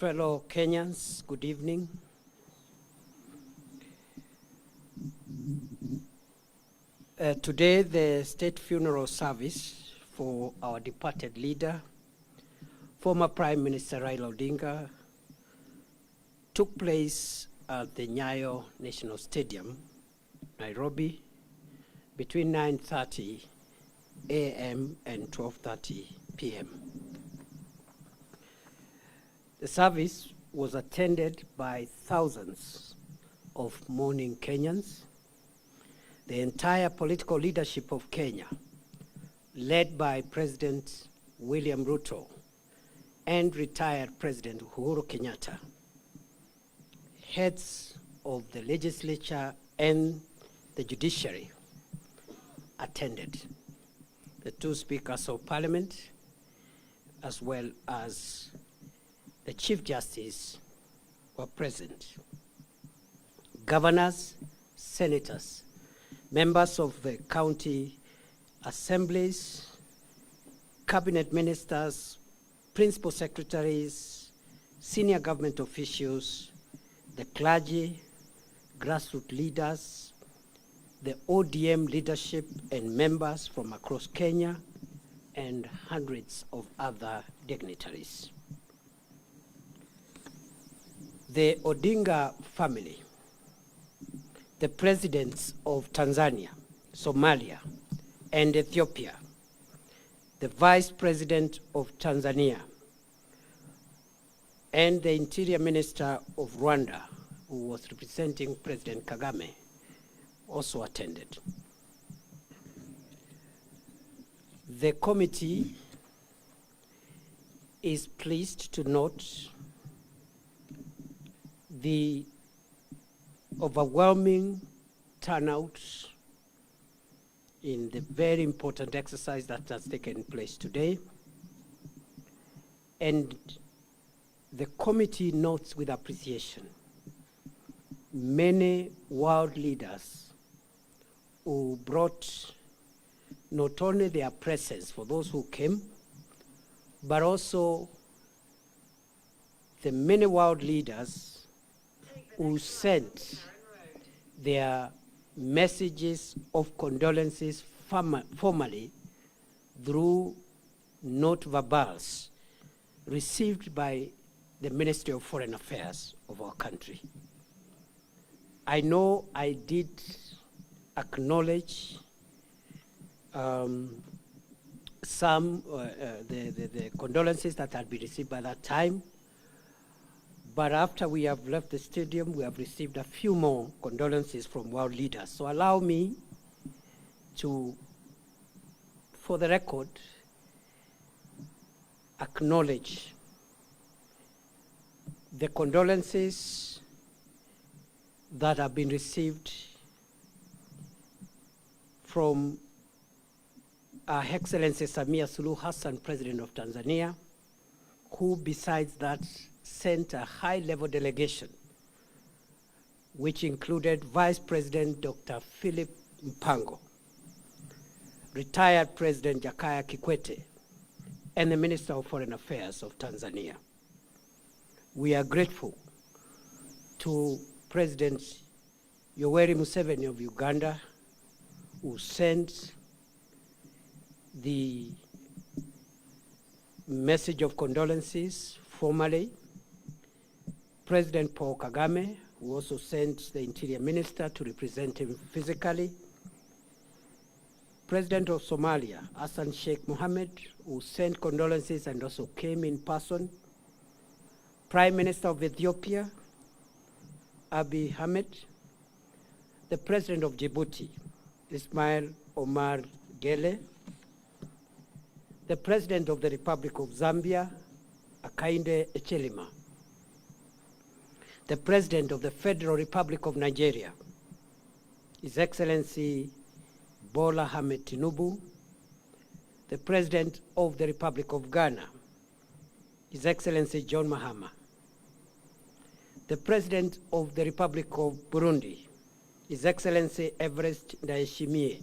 Fellow Kenyans, good evening. Today, the state funeral service for our departed leader, former Prime Minister Raila Odinga, took place at the Nyayo National Stadium, Nairobi, between 9:30 a.m. and 12:30 p.m. The service was attended by thousands of mourning Kenyans. The entire political leadership of Kenya, led by President William Ruto and retired President Uhuru Kenyatta, heads of the legislature and the judiciary attended. The two speakers of parliament, as well as the Chief Justice, were present. Governors, senators, members of the county assemblies, cabinet ministers, principal secretaries, senior government officials, the clergy, grassroots leaders, the ODM leadership and members from across Kenya, and hundreds of other dignitaries. The Odinga family, the presidents of Tanzania, Somalia, and Ethiopia, the vice president of Tanzania, and the interior minister of Rwanda, who was representing President Kagame, also attended. The committee is pleased to note the overwhelming turnout in the very important exercise that has taken place today. And the committee notes with appreciation many world leaders who brought not only their presence for those who came, but also the many world leaders who sent their messages of condolences formally through note verbals received by the Ministry of Foreign Affairs of our country. I know I did acknowledge the condolences that had been received by that time. But after we have left the stadium, we have received a few more condolences from world leaders. So allow me to, for the record, acknowledge the condolences that have been received from Her Excellency Samia Suluhu Hassan, President of Tanzania, who besides that sent a high-level delegation, which included Vice President Dr. Philip Mpango, retired President Jakaya Kikwete, and the Minister of Foreign Affairs of Tanzania. We are grateful to President Yoweri Museveni of Uganda, who sent the message of condolences formally. President Paul Kagame, who also sent the Interior Minister to represent him physically. President of Somalia, Hassan Sheikh Mohammed, who sent condolences and also came in person. Prime Minister of Ethiopia, Abiy Ahmed. The President of Djibouti, Ismail Omar Gele. The President of the Republic of Zambia, Hakainde Hichilema. The President of the Federal Republic of Nigeria, His Excellency Bola Ahmed Tinubu, the President of the Republic of Ghana, His Excellency John Mahama, the President of the Republic of Burundi, His Excellency Everest Ndayishimiye,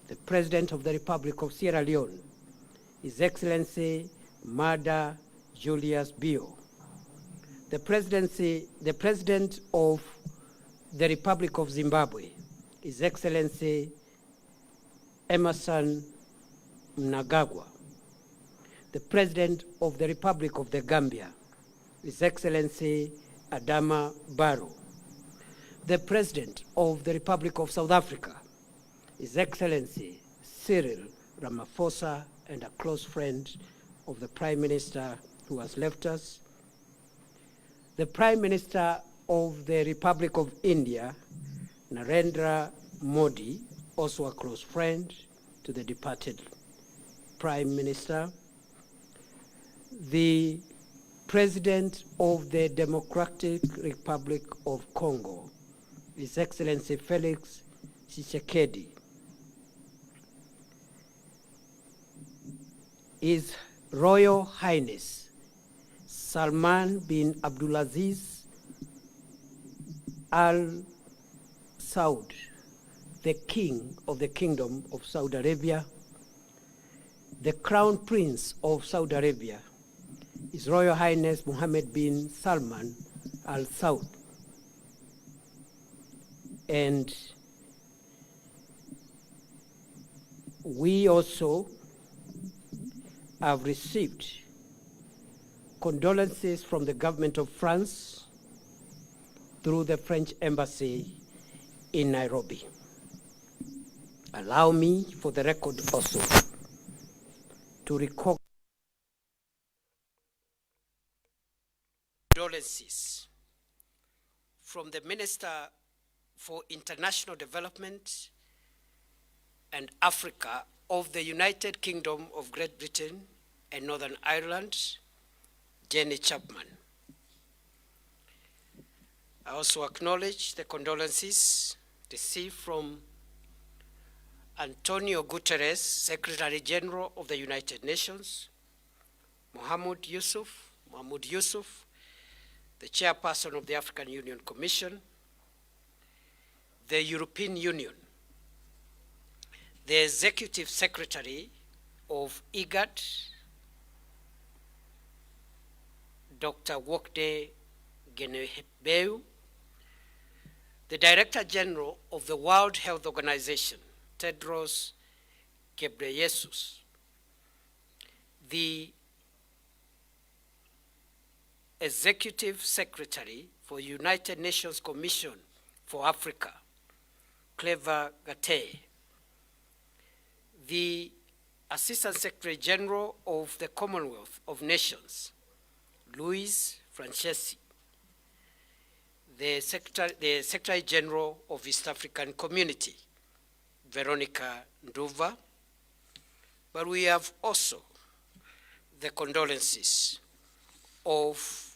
the President of the Republic of Sierra Leone, His Excellency Mada Julius Bio, the President of the Republic of Zimbabwe, His Excellency Emerson Mnangagwa, the President of the Republic of the Gambia, His Excellency Adama Barrow, the President of the Republic of South Africa, His Excellency Cyril Ramaphosa, and a close friend of the Prime Minister who has left us, the Prime Minister of the Republic of India, Narendra Modi, also a close friend to the departed Prime Minister, the President of the Democratic Republic of Congo, His Excellency Felix Tshisekedi, His Royal Highness Salman bin Abdulaziz Al Saud, the King of the Kingdom of Saudi Arabia, the Crown Prince of Saudi Arabia, His Royal Highness Mohammed bin Salman Al Saud, and we also have received condolences from the government of France through the French embassy in Nairobi. Allow me, for the record also, to record condolences from the Minister for International Development and Africa of the United Kingdom of Great Britain and Northern Ireland, Jenny Chapman. I also acknowledge the condolences received from Antonio Guterres, Secretary General of the United Nations, Mahmoud Yusuf, the Chairperson of the African Union Commission, the European Union, the Executive Secretary of IGAD, Dr. Wokde Genehbeu, the Director General of the World Health Organization, Tedros Ghebreyesus, the Executive Secretary for United Nations Commission for Africa, Clever Gatei, the Assistant Secretary General of the Commonwealth of Nations, Louise Francesi, the Secretary General of East African Community, Veronica Nduva, but we have also the condolences of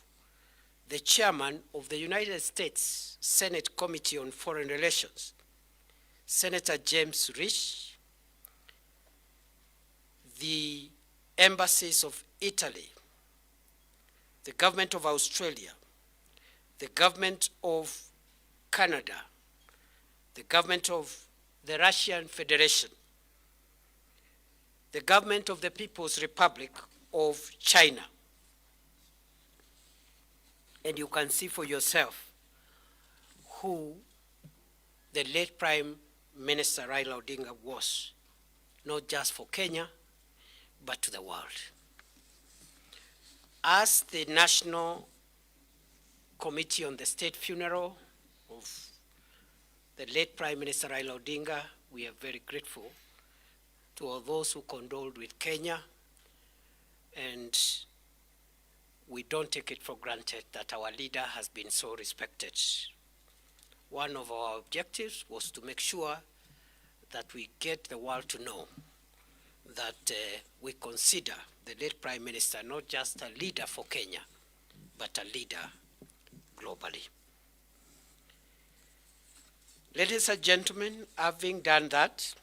the Chairman of the United States Senate Committee on Foreign Relations, Senator James Risch, the embassies of Italy, the government of Australia, the government of Canada, the government of the Russian Federation, the government of the People's Republic of China. And you can see for yourself who the late Prime Minister Raila Odinga was, not just for Kenya, but to the world. As the National Committee on the State Funeral of the late Prime Minister Raila Odinga, we are very grateful to all those who condoled with Kenya, and we don't take it for granted that our leader has been so respected. One of our objectives was to make sure that we get the world to know that we consider the late Prime Minister not just a leader for Kenya, but a leader globally. Ladies and gentlemen, having done that,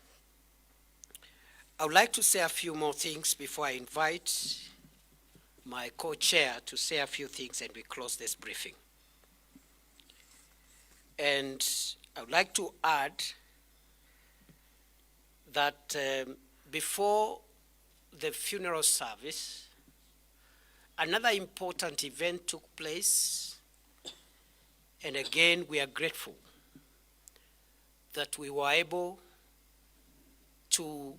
I would like to say a few more things before I invite my co-chair to say a few things and we close this briefing. And I would like to add that before the funeral service, another important event took place, and again, we are grateful that we were able to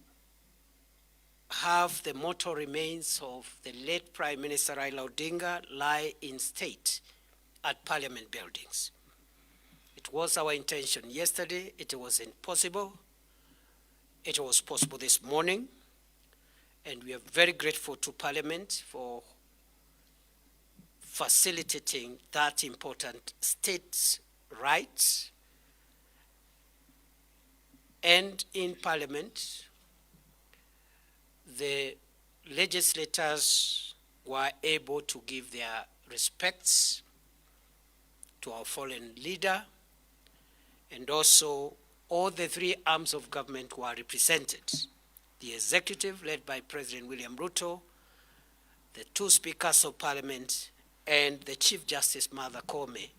have the mortal remains of the late Prime Minister Raila Odinga lie in state at Parliament buildings. It was our intention yesterday. It was impossible. It was possible this morning, and we are very grateful to Parliament for facilitating that important state's rights. And in Parliament, the legislators were able to give their respects to our fallen leader, and also all the three arms of government were represented. The executive, led by President William Ruto, the two speakers of Parliament, and the Chief Justice Martha Koome,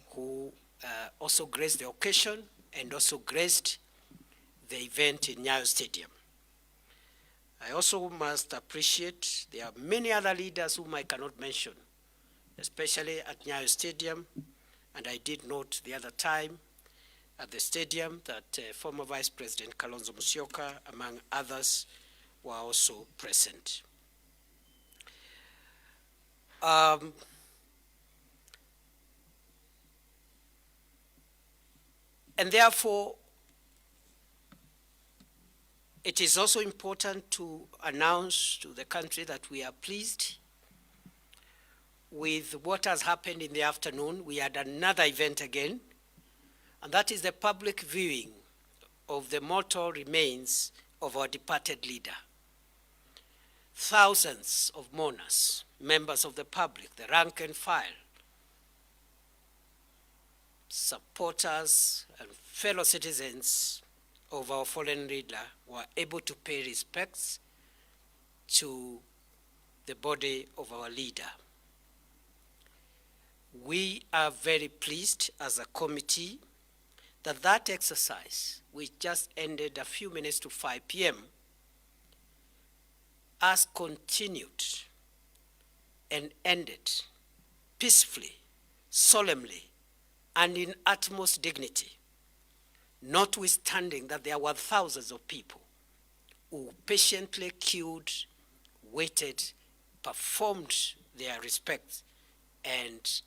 who also graced the occasion and also graced the event in Nyayo Stadium. I also must appreciate there are many other leaders whom I cannot mention, especially at Nyayo Stadium, and I did note the other time at the stadium that former Vice President Kalonzo Musyoka, among others, were also present. And therefore, it is also important to announce to the country that we are pleased with what has happened in the afternoon. We had another event again, and that is the public viewing of the mortal remains of our departed leader. Thousands of mourners, members of the public, the rank and file, supporters and fellow citizens of our fallen leader were able to pay respects to the body of our leader. We are very pleased as a committee that that exercise, which just ended a few minutes to 5 p.m., has continued and ended peacefully, solemnly, and in utmost dignity, notwithstanding that there were thousands of people who patiently queued, waited, performed their respects, and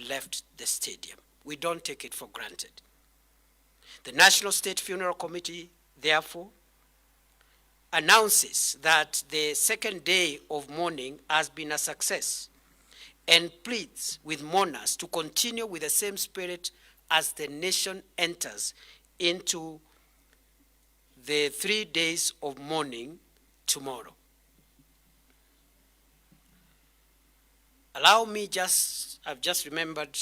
left the stadium. We don't take it for granted. The National State Funeral Committee, therefore, announces that the second day of mourning has been a success and pleads with mourners to continue with the same spirit as the nation enters into the 3 days of mourning tomorrow. Allow me I've just remembered,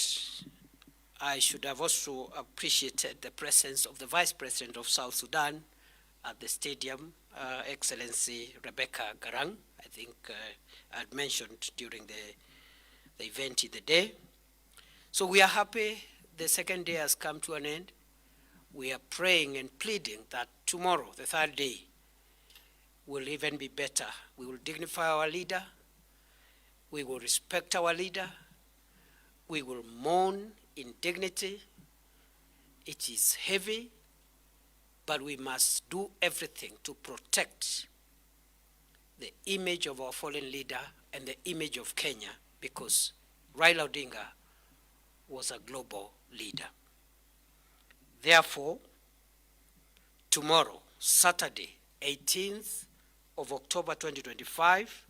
I should have also appreciated the presence of the Vice President of South Sudan at the stadium, Excellency Rebecca Garang. I think I had mentioned during the event in the day. So we are happy the second day has come to an end. We are praying and pleading that tomorrow, the third day, will even be better. We will dignify our leader. We will respect our leader. We will mourn in dignity. It is heavy, but we must do everything to protect the image of our fallen leader and the image of Kenya, because Raila Odinga was a global leader. Therefore, tomorrow, Saturday, 18th of October 2025,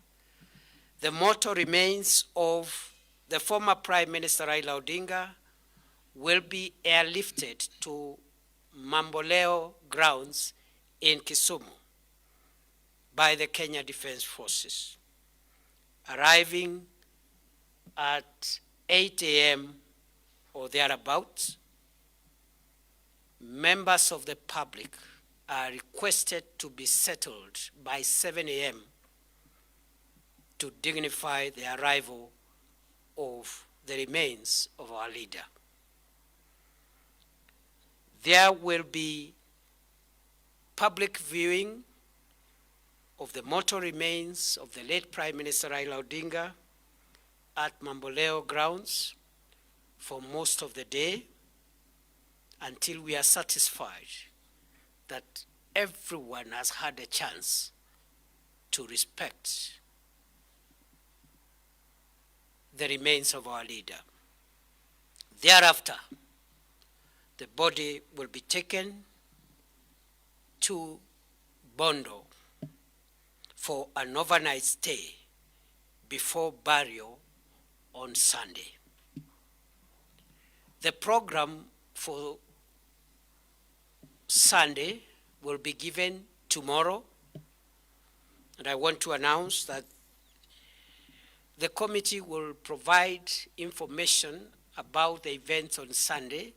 the mortal remains of the former Prime Minister Raila Odinga will be airlifted to Mamboleo grounds in Kisumu by the Kenya Defense Forces, arriving at 8 a.m. or thereabouts members of the public are requested to be settled by 7 a.m. to dignify the arrival of the remains of our leader. There will be public viewing of the mortal remains of the late Prime Minister Raila Odinga at Mamboleo grounds for most of the day until we are satisfied that everyone has had a chance to respect the remains of our leader. Thereafter, the body will be taken to Bondo for an overnight stay before burial on Sunday. The program for Sunday will be given tomorrow, and I want to announce that the committee will provide information about the events on Sunday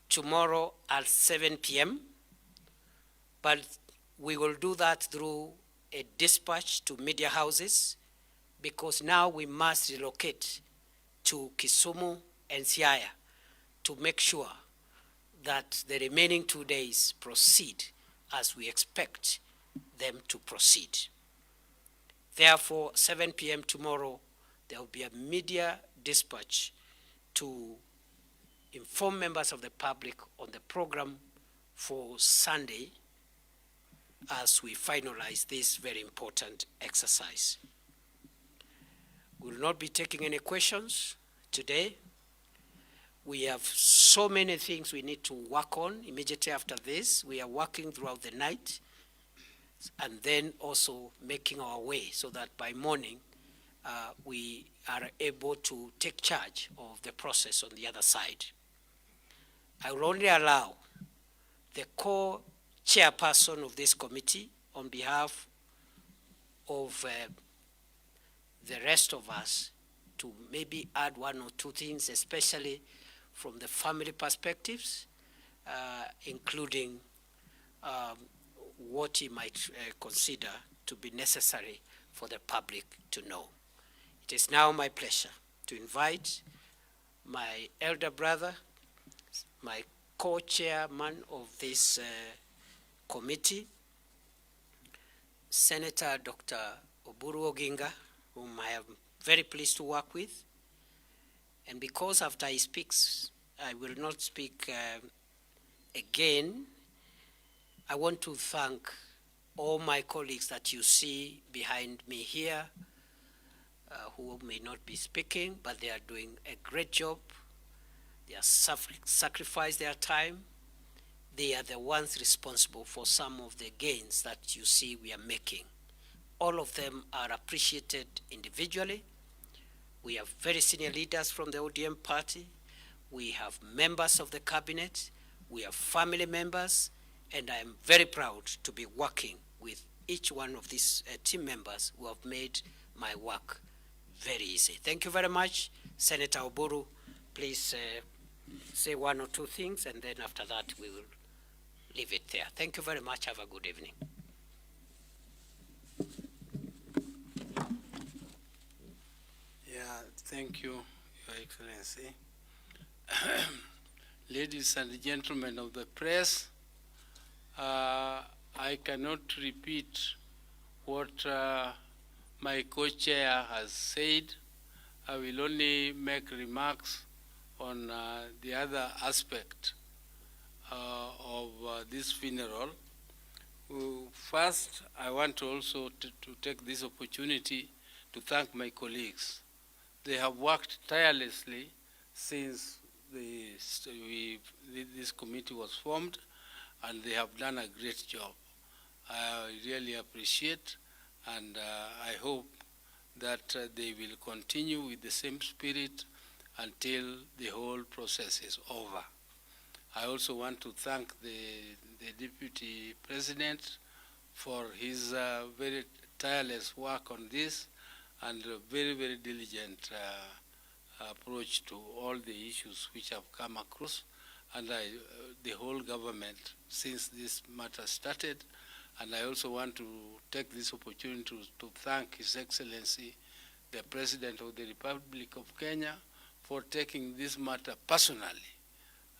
tomorrow at 7 p.m., but we will do that through a dispatch to media houses, because now we must relocate to Kisumu and Siaya to make sure that the remaining 2 days proceed as we expect them to proceed. Therefore, 7 p.m. tomorrow, there will be a media dispatch to inform members of the public on the program for Sunday as we finalize this very important exercise. We will not be taking any questions today. We have so many things we need to work on immediately after this. We are working throughout the night and then also making our way so that by morning we are able to take charge of the process on the other side. I will only allow the co-chairperson of this committee on behalf of the rest of us to maybe add one or two things, especially from the family perspectives, including what he might consider to be necessary for the public to know. It is now my pleasure to invite my elder brother, my co-chairman of this committee, Senator Dr. Oburu Oginga, whom I am very pleased to work with. And because after he speaks, I will not speak again, I want to thank all my colleagues that you see behind me here, who may not be speaking, but they are doing a great job. They are sacrificed their time. They are the ones responsible for some of the gains that you see we are making. All of them are appreciated individually. We have very senior leaders from the ODM party. We have members of the cabinet. We have family members. And I am very proud to be working with each one of these team members who have made my work very easy. Thank you very much. Senator Oburu, please say one or two things, and then after that we will leave it there. Thank you very much. Have a good evening. Thank you, Your Excellency. Ladies and gentlemen of the press, I cannot repeat what my co-chair has said. I will only make remarks on the other aspect of this funeral. First, I want to also to take this opportunity to thank my colleagues. They have worked tirelessly since this committee was formed, and they have done a great job. I really appreciate, and I hope that they will continue with the same spirit until the whole process is over. I also want to thank the Deputy President for his very tireless work on this and a very, very diligent approach to all the issues which have come across. and the whole government since this matter started. And I also want to take this opportunity to thank His Excellency, the President of the Republic of Kenya, for taking this matter personally.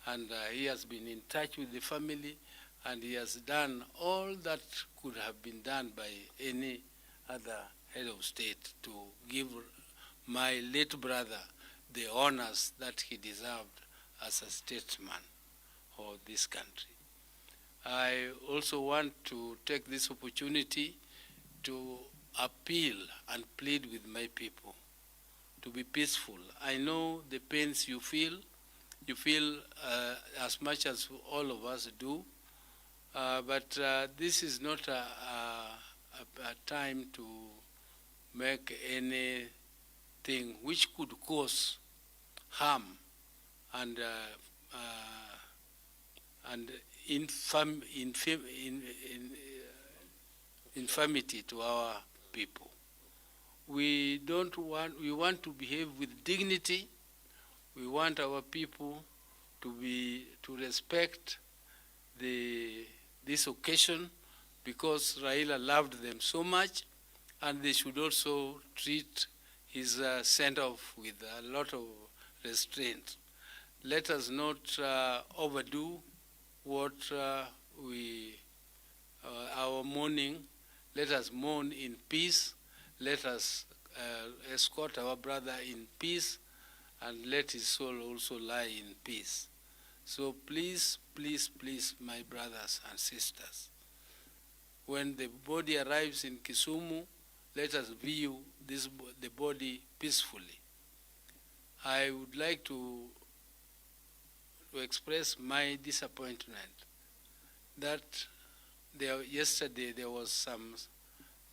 And he has been in touch with the family, and he has done all that could have been done by any other head of state to give my late brother the honors that he deserved as a statesman of this country. I also want to take this opportunity to appeal and plead with my people to be peaceful. I know the pains you feel. You feel as much as all of us do, but this is not a time to make anything which could cause harm and infamity to our people. We want to behave with dignity. We want our people to respect this occasion, because Raila loved them so much, and they should also treat his send-off with a lot of restraint. Let us not overdo what our mourning. Let us mourn in peace. Let us escort our brother in peace, and let his soul also lie in peace. So please, please, please, my brothers and sisters, when the body arrives in Kisumu, let us view the body peacefully. I would like to express my disappointment that yesterday there was some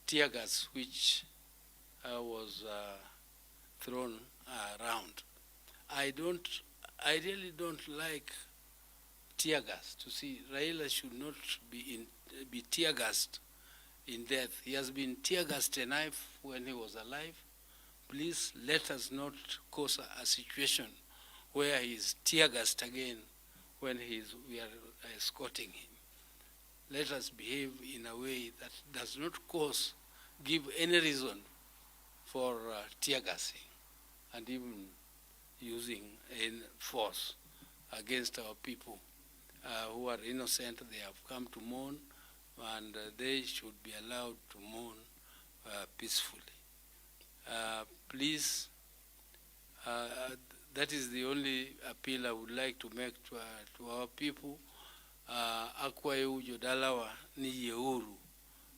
tear gas which was thrown around. I really don't like tear gas. To see Raila should not be tear gassed in death. He has been tear gassed enough when he was alive. Please let us not cause a situation where he is tear gassed again when we are escorting him. Let us behave in a way that does not give any reason for tear gassing and even using force against our people who are innocent. They have come to mourn, and they should be allowed to mourn peacefully. Please, that is the only appeal I would like to make to our people. Akwayo jodalawa ni yeuru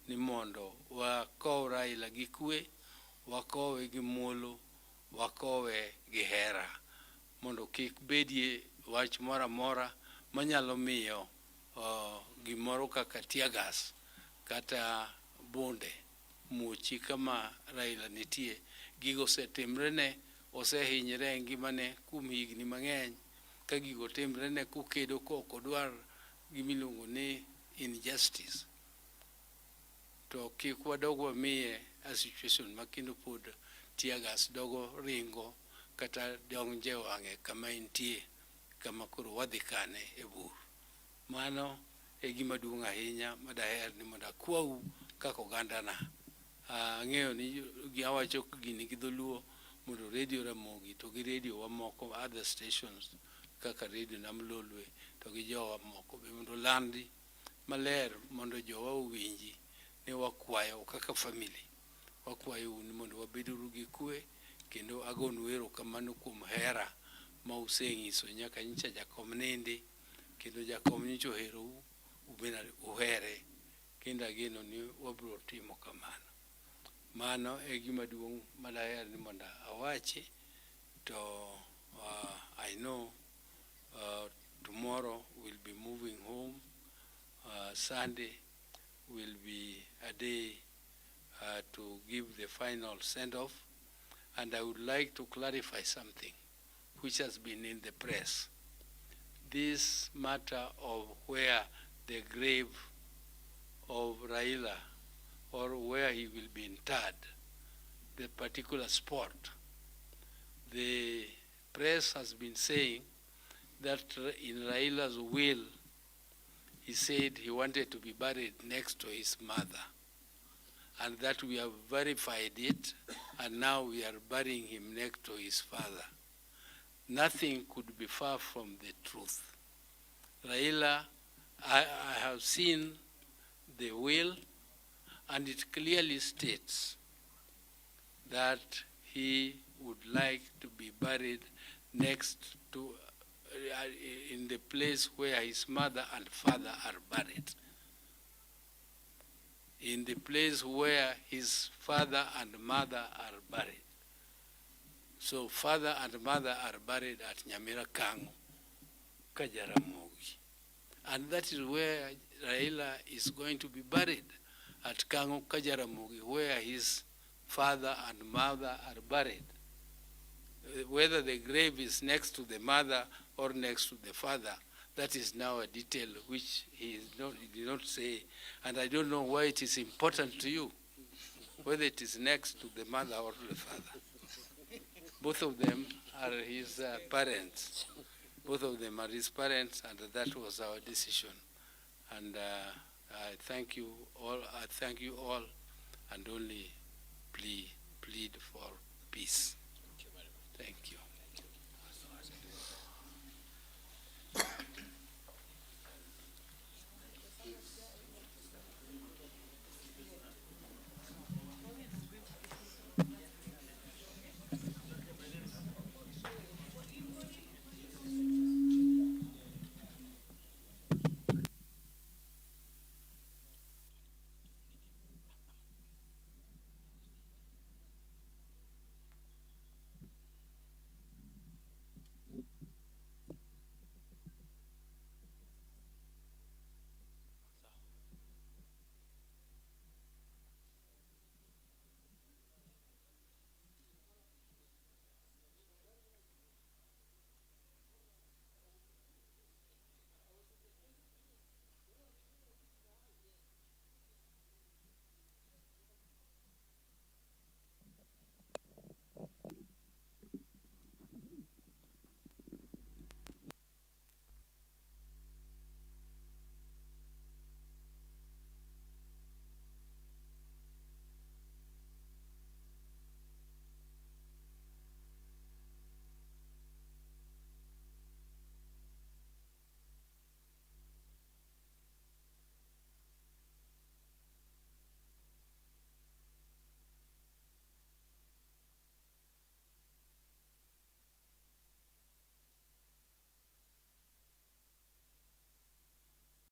ni mondo wakow Raila gi kwe, wakowe gi muolo, wakowe gi hera, mondo kik bedie wach mora mora manyalo miyo gimoro kaka tear gas kata bonde muochi kama Raila nitie. Gigo osetimrene, osehinyre e ngimane kuom higni mang'eny. Ka gigo timrene kokedo kok odwar gimiluongo ni injustice, to kik wadog wamiye a situation makendo pod tear gas dogo ringo kata donje wang'e kama entie, kama koro wadhi kane e bur. Mano e gima duong' ahinya madaher ni mondo akwau kaka ogandana. Ang'eyo ni awacho gini gi dholuo mondo Radio Ramogi to gi radio wamoko, other stations kaka Radio Nam Lolwe to gi jowa moko be mondo landi maler mondo jowa owinji ni wakwayo kaka family. Wakwayo ni mondo wabeduru gi kwe, kendo agonu erokamano kuom hera ma useng'iso nyaka nyicha jakom nindi, kendo jakom nyicha oherou, ubena uhere, kendo ageno ni wabiro timo kamano. Mano e gima duong' madaher ni mondo awachi. To I know tomorrow we'll be moving home. Sunday will be a day to give the final send-off. And I would like to clarify something which has been in the press. This matter of where the grave of Raila, or where he will be interred, the particular spot. The press has been saying that in Raila's will, he said he wanted to be buried next to his mother, and that we have verified it, and now we are burying him next to his father. Nothing could be far from the truth. Raila, I have seen the will, and it clearly states that he would like to be buried next to, in the place where his mother and father are buried. In the place where his father and mother are buried. So father and mother are buried at Nyamira Kangu, Kajaramogi. And that is where Raila is going to be buried, at Kangu, Kajaramogi, where his father and mother are buried. Whether the grave is next to the mother or next to the father, that is now a detail which he did not say, and I don't know why it is important to you, whether it is next to the mother or to the father. Both of them are his parents. Both of them are his parents, and that was our decision. And I thank you all, and only plead for peace.